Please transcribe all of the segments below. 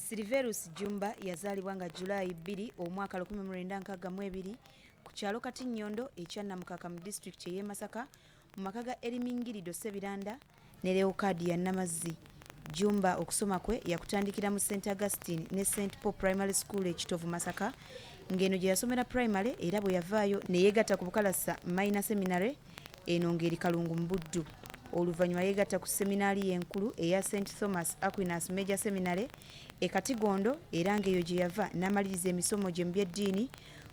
Silverus Jumba yazaalibwa nga July 2 omwaka 1962 ku kyalo Katinyondo ekya Namukaka mu disitulikiti y'e Masaka mu maka ga Erimingirido Sebiranda ne Leocadia Namazzi. Jumba okusoma kwe yakutandikira mu St. Augustine ne St. Paul Primary School ekitovu Masaka ng'eno gye yasomera primary era bwe yavaayo ne yeegatta ku Bukalasa Minor Seminary eno ng'eri Kalungu mu Buddu. Oluvannyuma yeegatta ku seminaali y'enkulu eya St. Thomas Aquinas Major Seminary e Katigondo era ng'eyo gye yava n'amaliriza emisomo gye mu by'eddiini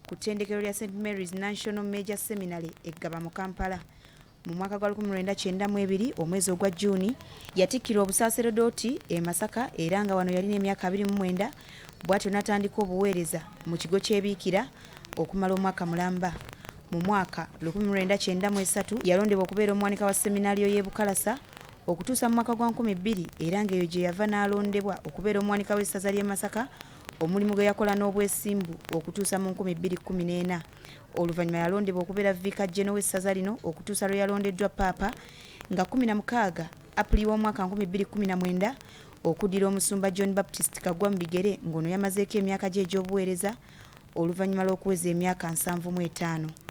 ku ttendekero lya St. Mary's National Major Seminary eggaba mu Kampala. Mu mwaka gwa 1992 omwezi ogwa Juni yatikkirwa obusaaserodooti e Masaka era nga wano yalina emyaka 29 bw'atyo n'atandika obuweereza mu kigo ky'ebiikira okumala omwaka mulamba. Mu mwaka 1993 yalondebwa okubeera omuwanika wa seminaaliyo y'e Bukalasa okutuusa mu mwaka gwa 2000 era ng'eyo gye yava n'alondebwa okubeera omuwanika w'essaza ly'e Masaka, omulimu gwe yakola n'obwesimbu okutuusa mu 2014. Oluvannyuma yalondebwa okubeera Vicar General w'essaza lino okutuusa lwe yalondeddwa Paapa nga 16 Apuli w'omwaka 2019 okuddira omusumba John Baptist Kagwa mu bigere ng'ono yamazeeko emyaka gye egy'obuweereza oluvannyuma lw'okuweza emyaka 75.